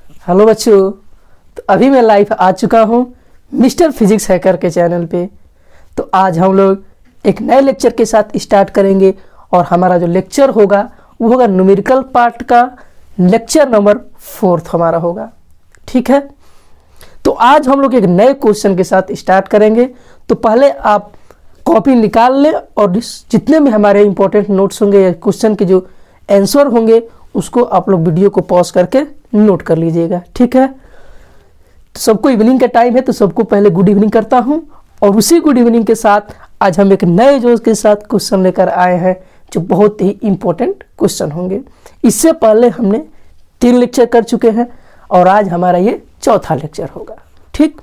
Hello बच्चों, तो अभी मैं लाइव आ चुका हूँ मिस्टर फिजिक्स हैकर के चैनल पे। तो आज हम लोग एक नए लेक्चर के साथ स्टार्ट करेंगे और हमारा जो लेक्चर होगा वो होगा न्यूमेरिकल पार्ट का लेक्चर नंबर 4 हमारा होगा। ठीक है, तो आज हम लोग एक नए क्वेश्चन के साथ स्टार्ट करेंगे। तो पहले आप कॉपी निकाल लें और जितने भी हमारे इंपॉर्टेंट नोट्स होंगे या क्वेश्चन के जो आंसर होंगे उसको आप लोग वीडियो को पॉज करके नोट कर लीजिएगा। ठीक है, तो सबको इवनिंग का टाइम है तो सबको पहले गुड इवनिंग करता हूं और उसी गुड इवनिंग के साथ आज हम एक नए जोश के साथ क्वेश्चन लेकर आए हैं जो बहुत ही इंपॉर्टेंट क्वेश्चन होंगे। इससे पहले हमने 3 लेक्चर कर चुके हैं और आज हमारा ये चौथा लेक्चर होगा। ठीक,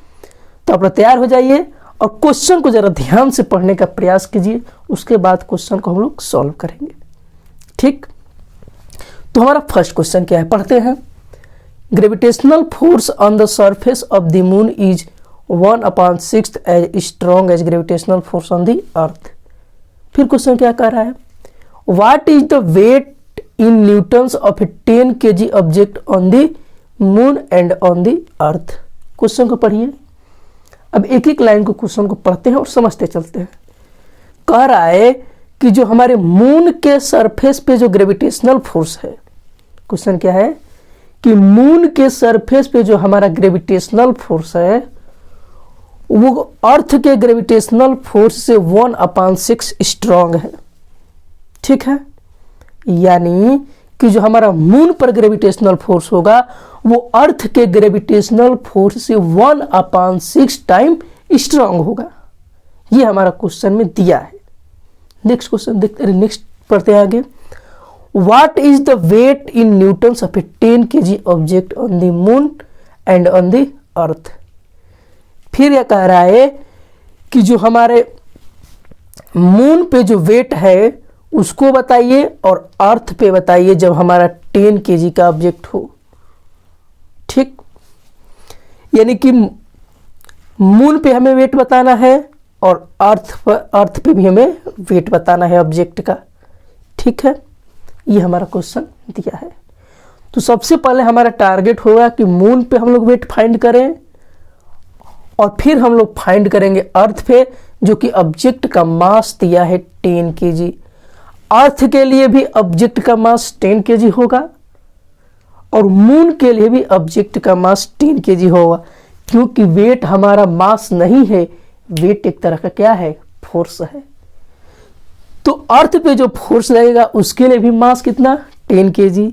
तो आप लोग तैयार हो जाइए और क्वेश्चन को जरा ध्यान से पढ़ने का प्रयास कीजिए, उसके बाद क्वेश्चन को हम लोग सॉल्व करेंगे। ठीक, तो हमारा फर्स्ट क्वेश्चन क्या है, पढ़ते हैं। Gravitational force on the surface of the moon is 1/6 as strong as gravitational force on the earth. फिर क्वेश्चन क्या कह रहा है, what is the weight in newtons of a 10 kg object on the moon and on the earth. Question को पढ़िए। अब एक एक लाइन को क्वेश्चन को पढ़ते हैं और समझते चलते हैं। कह रहा है कि जो हमारे मून के सरफेस पे जो ग्रेविटेशनल फोर्स है, क्वेश्चन क्या है कि मून के सरफेस पे जो हमारा ग्रेविटेशनल फोर्स है वो अर्थ के ग्रेविटेशनल फोर्स से 1/6 स्ट्रॉन्ग है। ठीक है, यानी कि जो हमारा मून पर ग्रेविटेशनल फोर्स होगा वो अर्थ के ग्रेविटेशनल फोर्स से 1/6 टाइम स्ट्रॉन्ग होगा। ये हमारा क्वेश्चन में दिया है। नेक्स्ट क्वेश्चन देखते, नेक्स्ट पढ़ते हैं आगे। What is the weight in newtons of a 10 kg object on the moon and on the earth? फिर यह कह रहा है कि जो हमारे मून पे जो वेट है उसको बताइए और अर्थ पे बताइए जब हमारा 10 kg का ऑब्जेक्ट हो। ठीक, यानी कि मून पे हमें वेट बताना है और अर्थ पे भी हमें वेट बताना है ऑब्जेक्ट का। ठीक है, ये हमारा क्वेश्चन दिया है। तो सबसे पहले हमारा टारगेट होगा कि मून पे हम लोग वेट फाइंड करें और फिर हम लोग फाइंड करेंगे अर्थ पे जो कि ऑब्जेक्ट का मास दिया है 10 kg। अर्थ के लिए भी ऑब्जेक्ट का मास 10 kg होगा और मून के लिए भी ऑब्जेक्ट का मास 10 kg होगा, क्योंकि वेट हमारा मास नहीं है, वेट एक तरह का क्या है, फोर्स है। तो अर्थ पे जो फोर्स लगेगा उसके लिए भी मास कितना, 10 kg,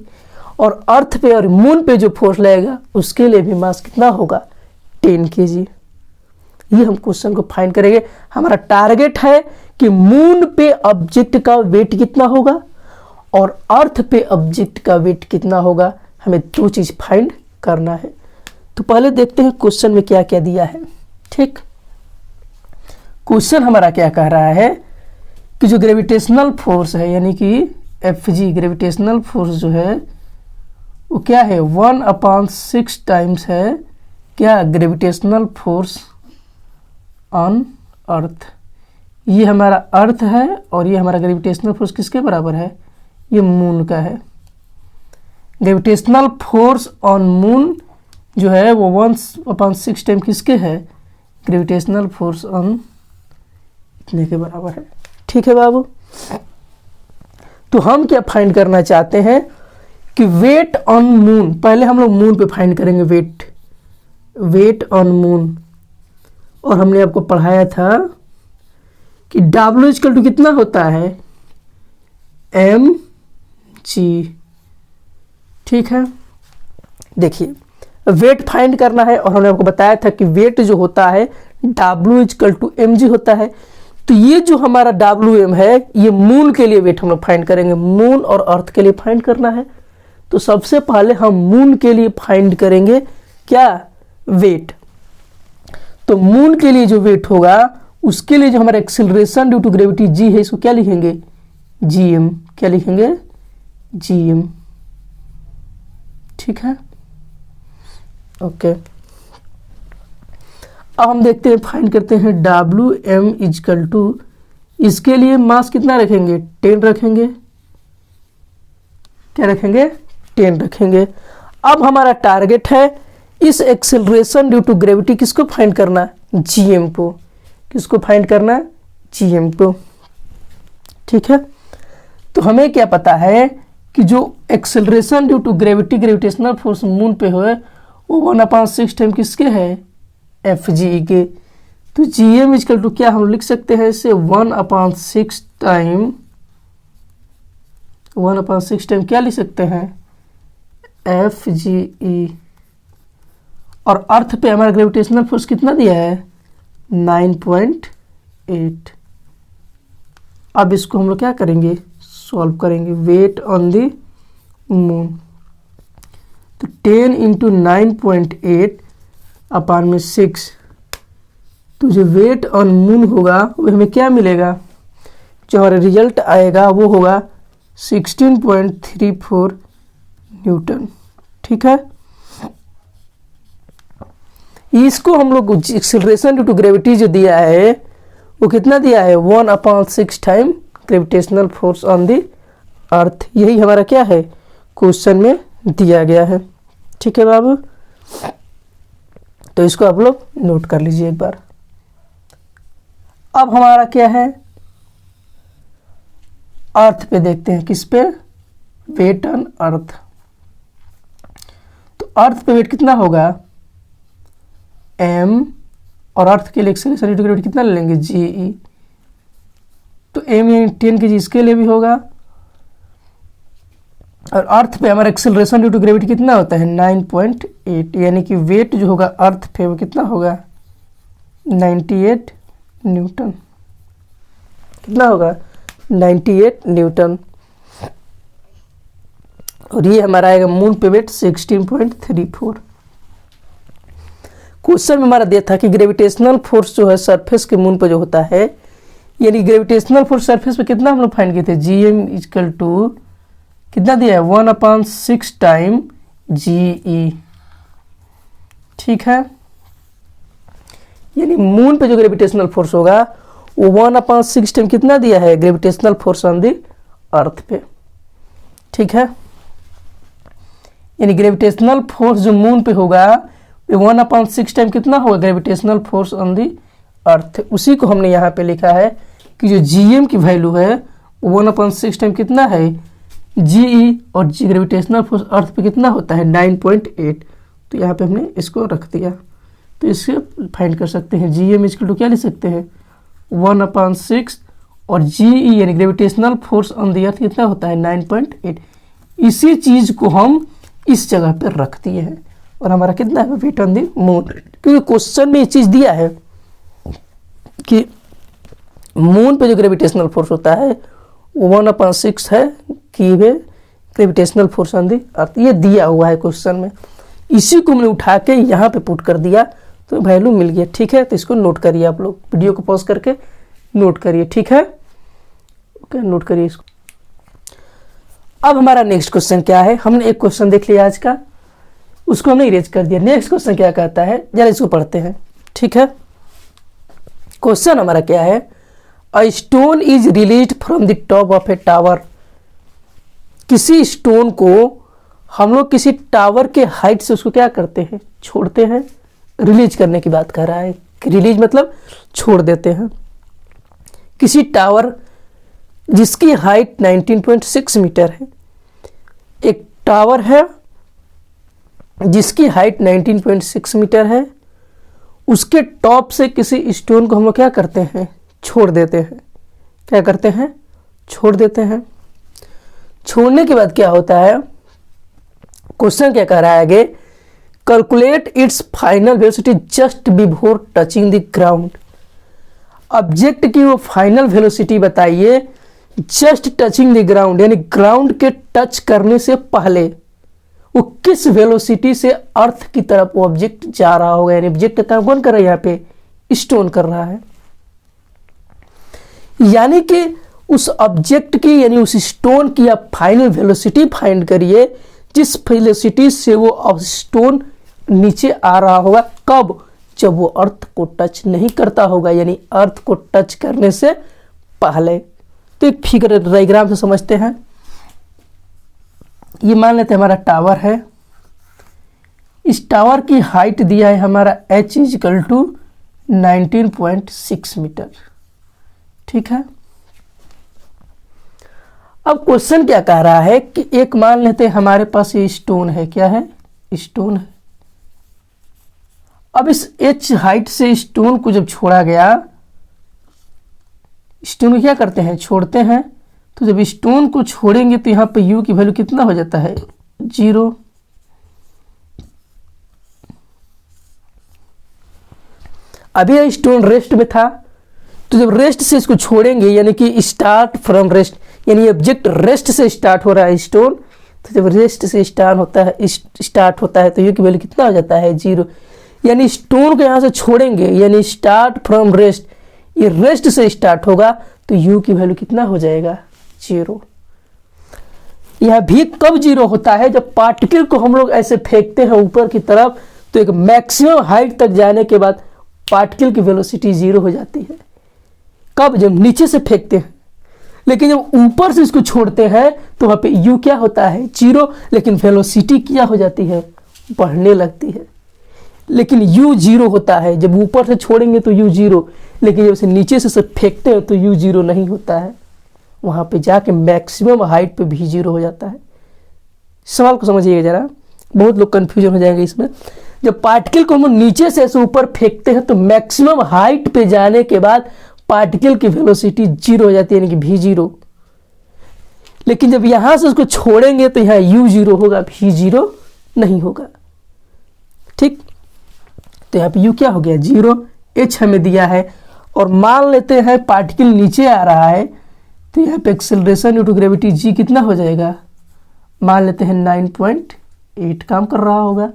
और अर्थ पे और मून पे जो फोर्स लगेगा उसके लिए भी मास कितना होगा, 10 kg। ये हम क्वेश्चन को फाइंड करेंगे। हमारा टारगेट है कि मून पे ऑब्जेक्ट का वेट कितना होगा और अर्थ पे ऑब्जेक्ट का वेट कितना होगा, हमें 2 चीज फाइंड करना है। तो पहले देखते हैं क्वेश्चन में क्या क्या दिया है। ठीक, क्वेश्चन हमारा क्या कह रहा है कि जो ग्रेविटेशनल फोर्स है यानी कि Fg ग्रेविटेशनल फोर्स जो है वो क्या है, 1/6 टाइम्स है क्या, ग्रेविटेशनल फोर्स ऑन अर्थ। ये हमारा अर्थ है और ये हमारा ग्रेविटेशनल फोर्स किसके बराबर है, ये मून का है। ग्रेविटेशनल फोर्स ऑन मून जो है वो 1/6 टाइम किसके है, ग्रेविटेशनल फोर्स ऑन इतने के बराबर है। ठीक है बाबू, तो हम क्या फाइंड करना चाहते हैं कि वेट ऑन मून, पहले हम लोग मून पे फाइंड करेंगे वेट ऑन मून। और हमने आपको पढ़ाया था कि W = कितना होता है, mg। ठीक है, देखिए वेट फाइंड करना है और हमने आपको बताया था कि वेट जो होता है W = mg होता है। तो ये जो हमारा Wm है ये मून के लिए वेट हम लोग फाइंड करेंगे, मून और अर्थ के लिए फाइंड करना है। तो सबसे पहले हम मून के लिए फाइंड करेंगे क्या, वेट। तो मून के लिए जो वेट होगा उसके लिए जो हमारा acceleration due to gravity g है इसको क्या लिखेंगे, gm। क्या लिखेंगे, gm। ठीक है, ओके। अब हम देखते हैं, फाइंड करते हैं Wm = इसके लिए मास कितना रखेंगे, 10 रखेंगे। क्या रखेंगे, 10 रखेंगे। अब हमारा टारगेट है इस एक्सेलरेशन ड्यू टू ग्रेविटी किसको फाइंड करना, जीएम को। किसको फाइंड करना, जीएम को। ठीक है, तो हमें क्या पता है कि जो acceleration due to gravity, gravitational force moon पे हो वो 1/6 टाइम किसके है, एफ जी के। तो जी एम इजकल टू क्या हम लिख सकते हैं इसे 1/6 टाइम, 1/6 टाइम क्या लिख सकते हैं, एफ जी ई। और अर्थ पे हमारा ग्रेविटेशनल फोर्स कितना दिया है, 9.8। अब इसको हम लोग क्या करेंगे, सॉल्व करेंगे। वेट ऑन द मून, तो 10 × 9.8 अपान में 6, तो जो वेट ऑन मून होगा वो हमें क्या मिलेगा, जो हमारा रिजल्ट आएगा वो होगा 16.34 न्यूटन। ठीक है, इसको हम लोग एक्सेलरेशन ड्यू टू ग्रेविटी जो दिया है वो कितना दिया है, 1/6 time gravitational force on the अर्थ। यही हमारा क्या है, क्वेश्चन में दिया गया है। ठीक है बाबू, तो इसको आप लोग नोट कर लीजिए एक बार। अब हमारा क्या है, अर्थ पे देखते हैं, किस पे, वेट ऑन अर्थ। तो अर्थ पे वेट कितना होगा, m, और अर्थ के लिए एक्सेलरेशन ड्यू टू ग्रेविटी कितना ले लेंगे, जी। तो m यानी 10 kg इसके लिए भी होगा। और अर्थ पे हमारा एक्सेलरेशन ड्यू टू ग्रेविटी कितना होता है, 9.8, यानी कि वेट जो होगा अर्थ पे वो कितना होगा, 98 न्यूटन। कितना होगा, 98 न्यूटन। और ये हमारा आएगा मून पे वेट 16.34। क्वेश्चन में हमारा दिया था कि ग्रेविटेशनल फोर्स जो है सरफेस के मून पे जो होता है, यानी ग्रेविटेशनल फोर्स सरफेस पे कितना हम लोग फाइंड किए थे, जी एम इजकल टू कितना दिया है, 1/6 टाइम जी। ठीक है, यानी मून पे जो ग्रेविटेशनल फोर्स होगा वो 1/6 टाइम कितना दिया है, ग्रेविटेशनल फोर्स ऑन द अर्थ पे। ठीक है, यानी ग्रेविटेशनल फोर्स जो मून पे होगा 1/6 टाइम कितना होगा, ग्रेविटेशनल फोर्स ऑन दी अर्थ। उसी को हमने यहाँ पे लिखा है कि जो जीएम की वैल्यू है 1/6 टाइम कितना है, जीई, और जी ग्रेविटेशनल फोर्स अर्थ पे कितना होता है, 9.8। तो यहाँ पे हमने इसको रख दिया, तो इससे फाइंड कर सकते हैं। जीएम इजकल टू क्या लिख सकते हैं, 1/6, और जीई यानी ग्रेविटेशनल फोर्स ऑन दी अर्थ कितना होता है, 9.8। इसी चीज को हम इस जगह पर रख दिए हैं, और हमारा कितना है, वेट ऑन द मून। क्योंकि क्वेश्चन में ये चीज दिया है कि मून पे जो ग्रेविटेशनल फोर्स होता है वो 1/6 है कि वे gravitational force on the earth, ये दिया हुआ है क्वेश्चन में। इसी को हमने उठा के यहाँ पे पुट कर दिया तो वैल्यू मिल गया। ठीक है, तो इसको नोट करिए आप लोग, वीडियो को पॉज करके नोट करिए। ठीक है, ओके, नोट करिए इसको। अब हमारा नेक्स्ट क्वेश्चन क्या है, हमने एक क्वेश्चन देख लिया आज का, उसको हमने इरेज कर दिया। नेक्स्ट क्वेश्चन क्या कहता है, जरा इसको पढ़ते हैं। ठीक है, क्वेश्चन हमारा क्या है, a stone is released from the top of A tower. किसी स्टोन को हम लोग किसी टावर के हाइट से उसको क्या करते हैं, छोड़ते हैं। रिलीज करने की बात कर रहा है, रिलीज मतलब छोड़ देते हैं। किसी टावर जिसकी हाइट 19.6 मीटर है, एक टावर है जिसकी हाइट 19.6 मीटर है, उसके टॉप से किसी स्टोन को हम लोग क्या करते हैं, छोड़ देते हैं। क्या करते हैं, छोड़ देते हैं। छोड़ने के बाद क्या होता है, क्वेश्चन क्या कह रहा है आगे, calculate its final velocity just before touching the ground. Object की वो फाइनल वेलोसिटी बताइए जस्ट टचिंग द ग्राउंड, यानी ग्राउंड के टच करने से पहले वो किस वेलोसिटी से अर्थ की तरफ वो ऑब्जेक्ट जा रहा होगा। यानी ऑब्जेक्ट का काम कौन कर रहा है, यहाँ पे स्टोन कर रहा है। यानी कि उस ऑब्जेक्ट की यानी उस स्टोन की आप फाइनल वेलोसिटी फाइंड करिए जिस वेलोसिटी से वो स्टोन नीचे आ रहा होगा। कब, जब वो अर्थ को टच नहीं करता होगा, यानी अर्थ को टच करने से पहले। तो एक फिगर डायग्राम से समझते हैं। ये मान लेते हैं हमारा टावर है, इस टावर की हाइट दिया है हमारा h इजिकल टू 19.6 मीटर। ठीक है, अब क्वेश्चन क्या कह रहा है कि एक मान लेते हैं हमारे पास ये स्टोन है, क्या है, स्टोन है। अब इस h हाइट से स्टोन को जब छोड़ा गया, स्टोन को क्या करते हैं, छोड़ते हैं, तो जब स्टोन को छोड़ेंगे तो यहाँ पे u की वैल्यू कितना हो जाता है, 0। अभी यह स्टोन रेस्ट में था, तो जब रेस्ट से इसको छोड़ेंगे, यानी कि स्टार्ट फ्रॉम रेस्ट, यानी ऑब्जेक्ट रेस्ट से स्टार्ट हो रहा है स्टोन, तो जब रेस्ट से स्टार्ट होता है तो यू की वैल्यू कितना हो जाता है, 0। यानी स्टोन को यहाँ से छोड़ेंगे, यानी स्टार्ट फ्रॉम रेस्ट, ये रेस्ट से स्टार्ट होगा तो यू की वैल्यू कितना हो जाएगा, 0। यह भी कब 0 होता है, जब पार्टिकल को हम लोग ऐसे फेंकते हैं ऊपर की तरफ, तो एक मैक्सिमम हाइट तक जाने के बाद पार्टिकल की वेलोसिटी 0 हो जाती है। कब, जब नीचे से फेंकते हैं। लेकिन जब ऊपर से इसको छोड़ते हैं तो वहां पे u क्या होता है, 0, लेकिन वेलोसिटी क्या हो जाती है, बढ़ने लगती है। लेकिन u 0 होता है, जब ऊपर से छोड़ेंगे तो u 0, लेकिन जब इसे नीचे से फेंकते हैं तो u 0 नहीं होता है, वहां पे जाके मैक्सिमम हाइट पे भी 0 हो जाता है। सवाल को समझिएगा जरा, बहुत लोग कंफ्यूजन हो जाएंगे इसमें। जब पार्टिकल को हम नीचे से ऐसे ऊपर फेंकते हैं तो मैक्सिमम हाइट पे जाने के बाद पार्टिकल की वेलोसिटी 0 हो जाती है, यानी कि भी 0। लेकिन जब यहां से उसको छोड़ेंगे तो यहाँ u 0 होगा, भी 0 नहीं होगा। ठीक, तो यहाँ पे u क्या हो गया, 0, h हमें दिया है, और मान लेते हैं पार्टिकल नीचे आ रहा है, तो यहाँ पे acceleration due to gravity g कितना हो जाएगा, मान लेते हैं 9.8 काम कर रहा होगा।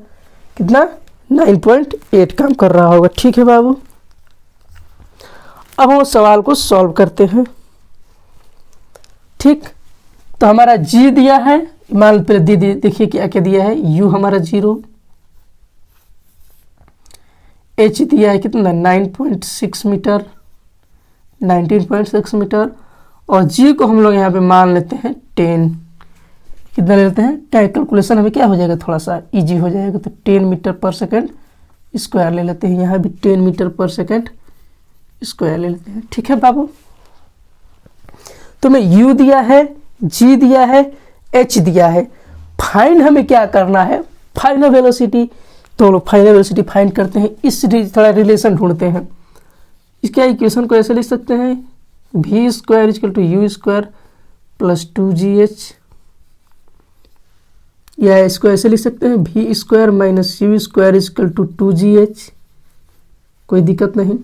कितना, 9.8 काम कर रहा होगा। ठीक है बाबू, अब हम सवाल को सॉल्व करते हैं। ठीक, तो हमारा g दिया है, मान पहले देखिए क्या क्या दिया है, u हमारा 0, h दिया है कितना, 9.6 मीटर, 19.6 मीटर, और g को हम लोग यहाँ पे मान लेते हैं 10। कितना ले लेते हैं, कैलकुलेशन हमें क्या हो जाएगा, थोड़ा सा इजी हो जाएगा, तो 10 मीटर पर सेकंड स्क्वायर ले लेते हैं। यहाँ भी 10 मीटर पर सेकंड स्क्वायर ले लेते हैं। ठीक है बाबू, तो मैं u दिया है, g दिया है, h दिया है, फाइंड हमें क्या करना है, फाइनल वेलोसिटी। तो हम लोग फाइनल वेलोसिटी फाइंड करते हैं, इस थोड़ा रिलेशन ढूंढते हैं। इसके इक्वेशन को ऐसे लिख सकते हैं, v square equal to u square plus 2gh, या इसको ऐसे लिख सकते हैं, v square minus u square equal to 2gh, कोई दिक्कत नहीं।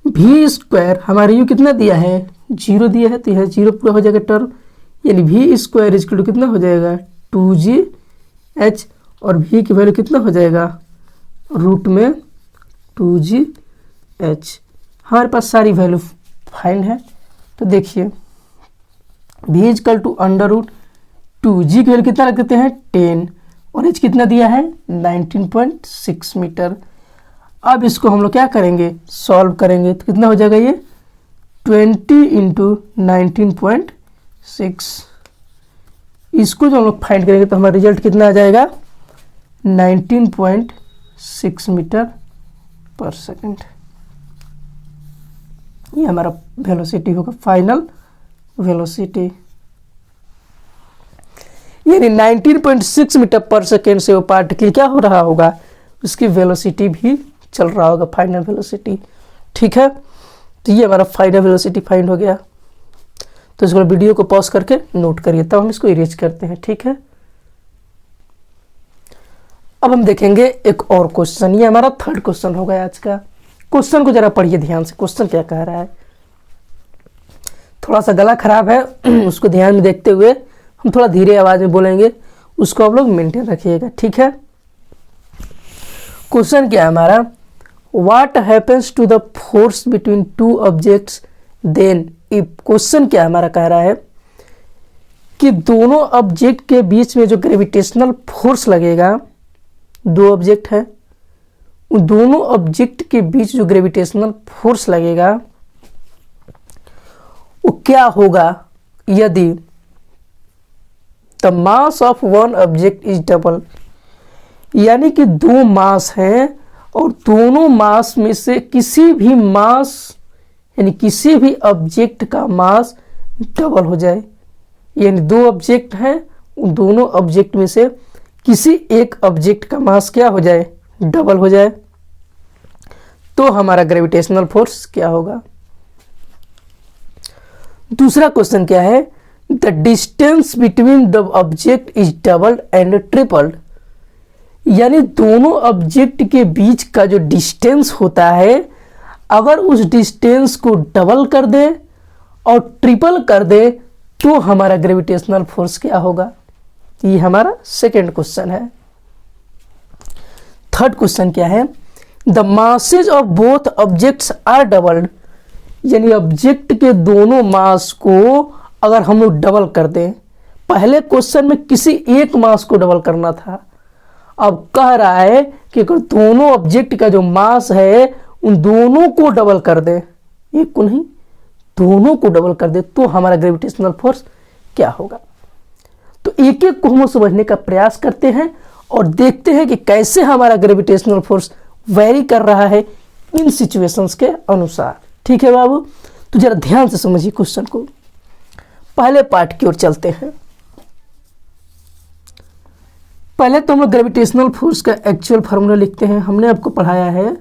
v स्क्वायर हमारे u कितना दिया है, 0 दिया है, तो यह 0 पूरा हो जाएगा टर्म, यानी v स्क्वायर इक्वल टू कितना हो जाएगा, 2gh, और v की वैल्यू कितना हो जाएगा, रूट में 2gh। हमारे पास सारी वैल्यू फाइंड है, तो देखिए v equal to under root 2g की वैल्यू कितना रख देते हैं, 10, और h कितना दिया है, 19.6 मीटर। अब इसको हम लोग क्या करेंगे, सॉल्व करेंगे, तो कितना हो जाएगा ये 20 इंटू 19.6। इसको जो हम लोग फाइंड करेंगे तो हमारा रिजल्ट कितना आ जाएगा, 19.6 मीटर पर सेकंड। ये हमारा वेलोसिटी होगा, फाइनल वेलोसिटी, यानी 19.6 मीटर पर सेकेंड से वो पार्टिकल क्या हो रहा होगा, उसकी वेलोसिटी भी चल रहा होगा, फाइनल वेलोसिटी। ठीक है, तो ये हमारा फाइनल वेलोसिटी फाइंड हो गया। तो इसको वीडियो को पॉज करके नोट करिए, तब हम इसको इरेज करते हैं। ठीक है, अब हम देखेंगे एक और क्वेश्चन, ये हमारा थर्ड क्वेश्चन होगा आज का। क्वेश्चन को जरा पढ़िए ध्यान से, क्वेश्चन क्या कह रहा है। थोड़ा सा गला खराब है, उसको ध्यान में देखते हुए हम थोड़ा धीरे आवाज में बोलेंगे, उसको आप लोग मेंटेन रखिएगा। ठीक है, क्वेश्चन क्या है हमारा, what happens to the force between two objects then if. Question क्या हमारा कह रहा है कि दोनों ऑब्जेक्ट के बीच में जो ग्रेविटेशनल फोर्स लगेगा, दो ऑब्जेक्ट है, उन दोनों ऑब्जेक्ट के बीच जो ग्रेविटेशनल फोर्स लगेगा वो क्या होगा यदि the mass of one object is double. यानी कि दो मास हैं और दोनों मास में से किसी भी मास यानी किसी भी ऑब्जेक्ट का मास डबल हो जाए, यानी दो ऑब्जेक्ट हैं, उन दोनों ऑब्जेक्ट में से किसी एक ऑब्जेक्ट का मास क्या हो जाए, डबल हो जाए, तो हमारा ग्रेविटेशनल फोर्स क्या होगा। दूसरा क्वेश्चन क्या है, the distance between the object is doubled and tripled, यानी दोनों ऑब्जेक्ट के बीच का जो डिस्टेंस होता है, अगर उस डिस्टेंस को डबल कर दे और ट्रिपल कर दे तो हमारा ग्रेविटेशनल फोर्स क्या होगा। ये हमारा सेकंड क्वेश्चन है। थर्ड क्वेश्चन क्या है, the masses of both objects are doubled, यानी ऑब्जेक्ट के दोनों मास को अगर हम लोग डबल कर दें, पहले क्वेश्चन में किसी एक मास को डबल करना था, अब कह रहा है कि अगर दोनों ऑब्जेक्ट का जो मास है उन दोनों को डबल कर दे, एक को नहीं दोनों को डबल कर दे तो हमारा ग्रेविटेशनल फोर्स क्या होगा। तो एक एक को हम समझने का प्रयास करते हैं और देखते हैं कि कैसे हमारा ग्रेविटेशनल फोर्स वेरी कर रहा है इन सिचुएशंस के अनुसार। ठीक है बाबू, तो जरा ध्यान से समझिए क्वेश्चन को। पहले पार्ट की ओर चलते हैं। पहले तो हम लोग ग्रेविटेशनल फोर्स का एक्चुअल फार्मूला लिखते हैं। हमने आपको पढ़ाया है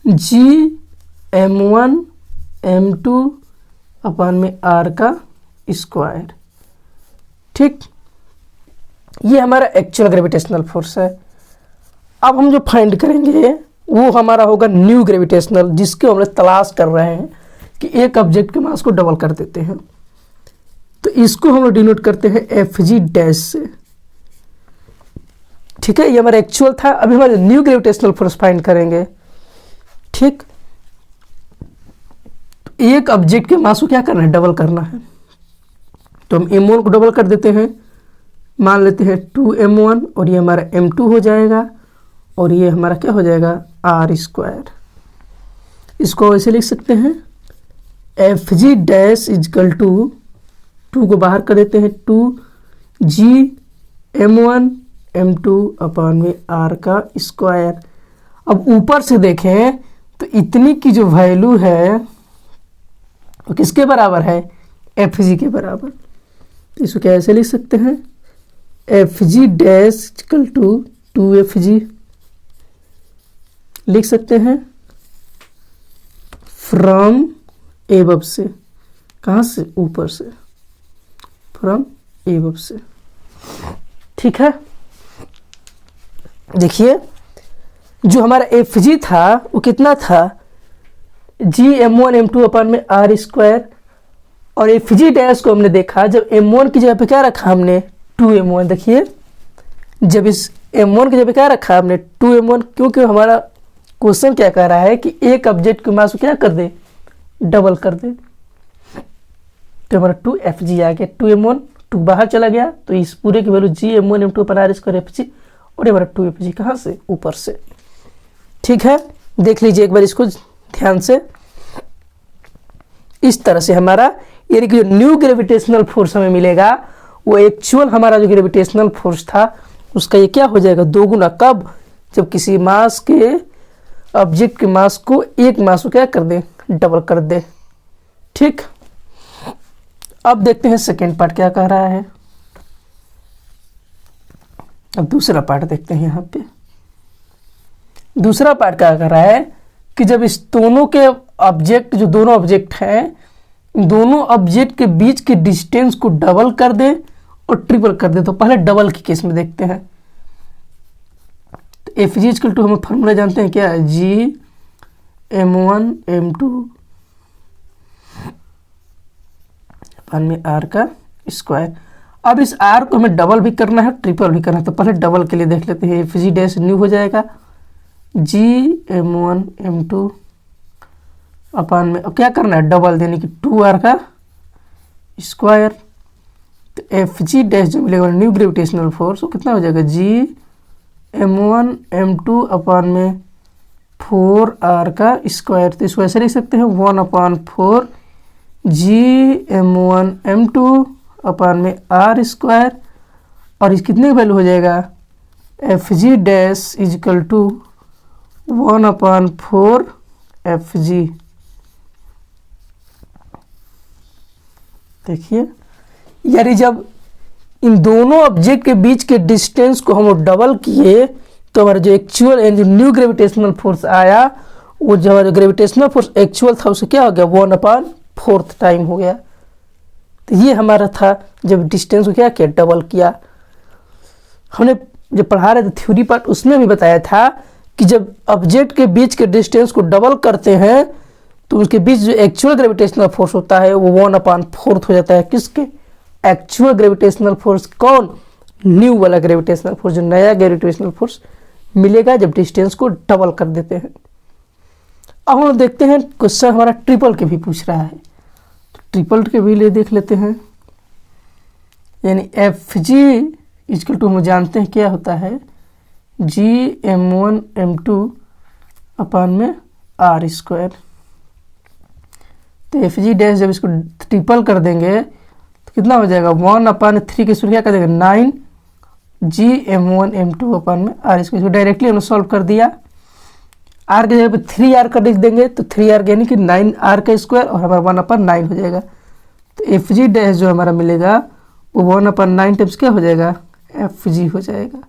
Gm1 m2 अपान में r का स्क्वायर। ठीक, ये हमारा एक्चुअल ग्रेविटेशनल फोर्स है। अब हम जो फाइंड करेंगे वो हमारा होगा न्यू ग्रेविटेशनल, जिसके हम लोग तलाश कर रहे हैं कि एक ऑब्जेक्ट के मास को डबल कर देते हैं। तो इसको हम लोग डिनोट करते हैं Fg डैश से। ठीक है, ये हमारा एक्चुअल था। अभी हमारे न्यू ग्रेविटेशनल फोर्स फाइंड करेंगे। ठीक, तो एक ऑब्जेक्ट के मास को क्या करना है, डबल करना है। तो हम m1 को डबल कर देते हैं, मान लेते हैं 2m1 और ये हमारा m2 हो जाएगा और ये हमारा क्या हो जाएगा r स्क्वायर। इसको ऐसे लिख सकते हैं Fg डैश इजकल टू 2 को बाहर कर देते हैं 2Gm1 m2 अपान में r का स्क्वायर। अब ऊपर से देखें तो इतनी की जो वैल्यू है वो किसके बराबर है, Fg के बराबर। तो इसको कैसे लिख सकते हैं, Fg dash equal to 2Fg लिख सकते हैं फ्रॉम एबव से। कहाँ से, ऊपर से, फ्रॉम एबव से। ठीक है, देखिए जो हमारा Fg था वो कितना था, Gm1 m2 अपान में r स्क्वायर, और Fg डैश को हमने देखा जब m1 की जगह पे क्या रखा हमने 2m1। देखिए जब इस m1 की जगह पे क्या रखा हमने 2m1, क्योंकि हमारा क्वेश्चन क्या कह रहा है कि एक ऑब्जेक्ट के मास को क्या कर दे, डबल कर दे। तो हमारा 2Fg आ गया, 2m1 2 बाहर चला गया तो इस पूरे की वैल्यू Gm1 m2 अपान r स्क्वायर Fg, और हमारा 2Fg कहाँ से, ऊपर से। ठीक है, देख लीजिए एक बार इसको ध्यान से। इस तरह से हमारा यानी कि न्यू ग्रेविटेशनल फोर्स हमें मिलेगा वो एक्चुअल हमारा जो ग्रेविटेशनल फोर्स था उसका ये क्या हो जाएगा, दोगुना। कब, जब किसी मास के ऑब्जेक्ट के मास को एक मास को क्या कर दे, डबल कर दे। ठीक, अब देखते हैं सेकेंड पार्ट क्या कह रहा है। अब दूसरा पार्ट देखते हैं। यहाँ पे दूसरा पार्ट क्या कर रहा है कि जब इस दोनों के ऑब्जेक्ट, जो दोनों ऑब्जेक्ट हैं, दोनों ऑब्जेक्ट के बीच के डिस्टेंस को डबल कर दे और ट्रिपल कर दे। तो पहले डबल के केस में देखते हैं। तो Fg इक्वल टू हम फॉर्मूला जानते हैं क्या, Gm1 m2 अपान में r का स्क्वायर। अब इस r को हमें डबल भी करना है, ट्रिपल भी करना है। तो पहले डबल के लिए देख लेते हैं। Fg डैश न्यू हो जाएगा Gm1 m2 अपान में, अब क्या करना है, डबल देने की 2r का स्क्वायर। तो Fg डैश जो मिलेगा न्यू ग्रेविटेशनल फोर्स वो कितना हो जाएगा, Gm1 m2 अपान में 4r का स्क्वायर। तो इसको ऐसे लिख सकते हैं 1/4 Gm1 m2 अपान में r स्क्वायर, और इस कितने की वैल्यू हो जाएगा F G dash equal to 1/4 F G. देखिए यानी जब इन दोनों ऑब्जेक्ट के बीच के डिस्टेंस को हम डबल किए तो हमारा जो एक्चुअल जो न्यू ग्रेविटेशनल फोर्स आया, वो जो हमारा ग्रेविटेशनल फोर्स एक्चुअल था उसे क्या हो गया, 1/4 टाइम हो गया। तो ये हमारा था जब डिस्टेंस को क्या किया, डबल किया। हमने जब पढ़ा रहे थे थ्योरी पार्ट उसमें भी बताया था कि जब ऑब्जेक्ट के बीच के डिस्टेंस को डबल करते हैं तो उसके बीच जो एक्चुअल ग्रेविटेशनल फोर्स होता है वो 1/4 हो जाता है। किसके, एक्चुअल ग्रेविटेशनल फोर्स। कौन, न्यू वाला ग्रेविटेशनल फोर्स, जो नया ग्रेविटेशनल फोर्स मिलेगा जब डिस्टेंस को डबल कर देते हैं। अब हम देखते हैं क्वेश्चन हमारा ट्रिपल के भी पूछ रहा है, तो ट्रिपल के भी ले देख लेते हैं। यानी एफ जी इजकल टू हम जानते हैं क्या होता है, G(m1m2) अपान में r²। तो एफ जी डैश जब इसको ट्रिपल कर देंगे तो कितना हो जाएगा, 1/3 के सूत्र क्या कर देंगे, 9 G(m1m2) अपान में r²। इसको डायरेक्टली हमने सॉल्व कर दिया। r के जगह पे 3r कर लिख देंगे तो 3r यानी कि 9r² और हमारा 1/9 हो जाएगा। तो एफ जी डैश जो हमारा मिलेगा वो 1/9 टाइम्स क्या हो जाएगा, एफ जी हो जाएगा।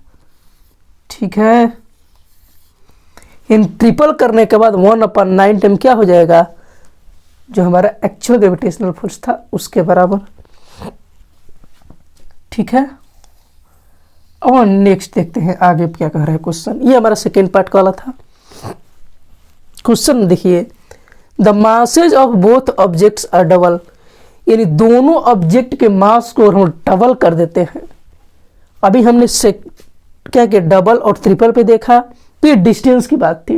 ठीक है, इन ट्रिपल करने के बाद 1/9 टाइम क्या हो जाएगा, जो हमारा एक्चुअल ग्रेविटेशनल फोर्स था उसके बराबर। ठीक है, और नेक्स्ट देखते हैं आगे क्या कह रहा है क्वेश्चन। ये हमारा सेकेंड पार्ट वाला था। क्वेश्चन देखिए, the masses of both objects are double. यानी दोनों ऑब्जेक्ट के मास को हम डबल कर देते हैं। अभी हमने क्या किया, डबल और ट्रिपल पे देखा, तो ये डिस्टेंस की बात थी।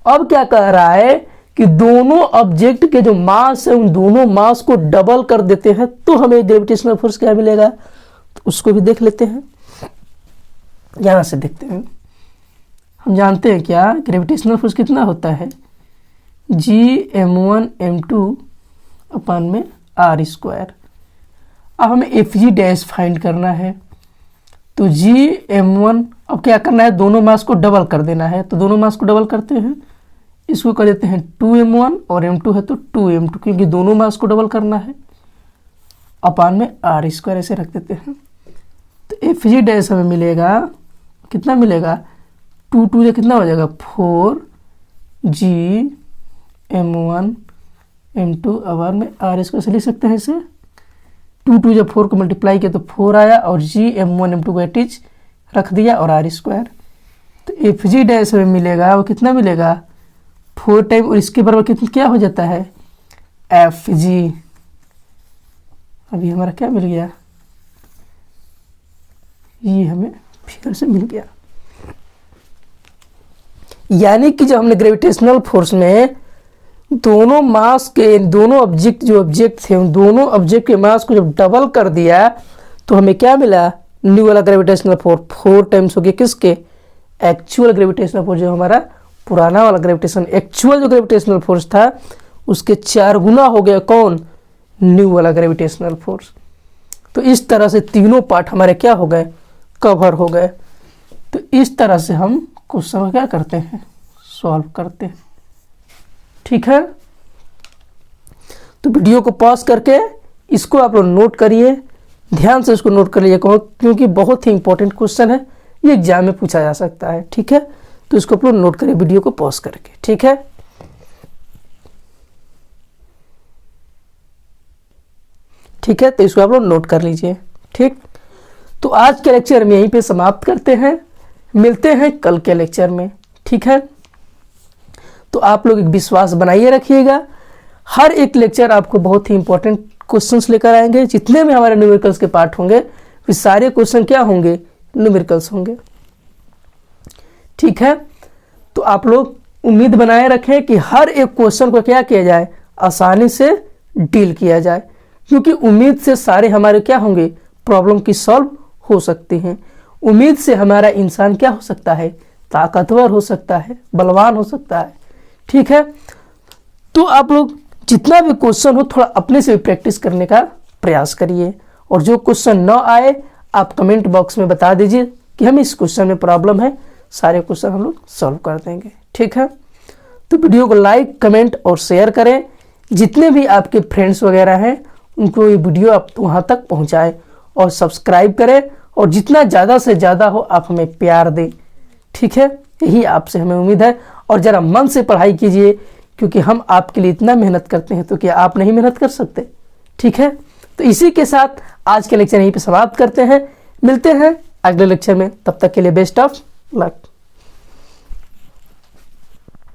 अब क्या कह रहा है कि दोनों ऑब्जेक्ट के जो मास है उन दोनों मास को डबल कर देते हैं तो हमें ग्रेविटेशनल फोर्स क्या मिलेगा, तो उसको भी देख लेते हैं। यहां से देखते हैं, हम जानते हैं क्या ग्रेविटेशनल फोर्स कितना होता है, G(m1m2) अपान में r²। अब हमें एफ जी डैश फाइंड करना है, तो G(m1) अब क्या करना है, दोनों मास को डबल कर देना है। तो दोनों मास को डबल करते हैं, इसको कर देते हैं 2m1 और m2 है तो 2m2, क्योंकि दोनों मास को डबल करना है, अपान में r² ऐसे रख देते हैं। तो एफ जी डैश हमें मिलेगा, कितना मिलेगा, 2 से कितना हो जाएगा, 4G(m1m2) अपान में r² से लिख सकते हैं इसे। 2 जब 4 को मल्टीप्लाई किया तो 4 आया और G(m1m2) को एट इच रख दिया और r²। तो एफ जी डैश में मिलेगा, वो कितना मिलेगा, 4 टाइम और इसके बराबर कितना क्या हो जाता है, एफ जी। अभी हमारा क्या मिल गया, ये हमें फिगर से मिल गया। यानी कि जब हमने ग्रेविटेशनल फोर्स में दोनों मास के, दोनों ऑब्जेक्ट जो ऑब्जेक्ट थे उन दोनों ऑब्जेक्ट के मास को जब डबल कर दिया तो हमें क्या मिला, न्यू वाला ग्रेविटेशनल फोर्स 4 टाइम्स हो गया किसके, एक्चुअल ग्रेविटेशनल फोर्स। जो हमारा पुराना वाला ग्रेविटेशन एक्चुअल जो ग्रेविटेशनल फोर्स था उसके 4 गुना हो गया कौन, न्यू वाला ग्रेविटेशनल फोर्स। तो इस तरह से तीनों पार्ट हमारे क्या हो गए, कवर हो गए। तो इस तरह से हम क्वेश्चन को क्या करते हैं, सॉल्व करते हैं। ठीक है, तो वीडियो को पॉज करके इसको आप लोग नोट करिए, ध्यान से इसको नोट कर लीजिए, क्योंकि बहुत ही इंपॉर्टेंट क्वेश्चन है, ये एग्जाम में पूछा जा सकता है। ठीक है, तो इसको आप लोग नोट करिए वीडियो को पॉज करके। ठीक है, ठीक है, तो इसको आप लोग नोट कर लीजिए। ठीक, तो आज के लेक्चर में यहीं पे समाप्त करते हैं, मिलते हैं कल के लेक्चर में। ठीक है, तो आप लोग एक विश्वास बनाइए रखिएगा, हर एक लेक्चर आपको बहुत ही इंपॉर्टेंट क्वेश्चंस लेकर आएंगे। जितने भी हमारे न्यूमेरिकल्स के पार्ट होंगे वे सारे क्वेश्चन क्या होंगे, न्यूमेरिकल्स होंगे। ठीक है, तो आप लोग उम्मीद बनाए रखें कि हर एक क्वेश्चन को क्या किया जाए, आसानी से डील किया जाए, क्योंकि उम्मीद से सारे हमारे क्या होंगे, प्रॉब्लम की सॉल्व हो सकती हैं। उम्मीद से हमारा इंसान क्या हो सकता है, ताकतवर हो सकता है, बलवान हो सकता है। ठीक है, तो आप लोग जितना भी क्वेश्चन हो थोड़ा अपने से भी प्रैक्टिस करने का प्रयास करिए, और जो क्वेश्चन न आए आप कमेंट बॉक्स में बता दीजिए, कि हमें इस क्वेश्चन में प्रॉब्लम है, सारे क्वेश्चन हम लोग सॉल्व कर देंगे। ठीक है, तो वीडियो को लाइक, कमेंट और शेयर करें। जितने भी आपके फ्रेंड्स वगैरह हैं उनको ये वीडियो आप वहाँ तक पहुँचाएं और सब्सक्राइब करें, और जितना ज़्यादा से ज़्यादा हो आप हमें प्यार दें। ठीक है, यही आपसे हमें उम्मीद है। और ज़रा मन से पढ़ाई कीजिए, क्योंकि हम आपके लिए इतना मेहनत करते हैं, तो क्या आप नहीं मेहनत कर सकते? ठीक है, तो इसी के साथ आज के लेक्चर यहीं पे समाप्त करते हैं। मिलते हैं अगले लेक्चर में, तब तक के लिए बेस्ट ऑफ लक।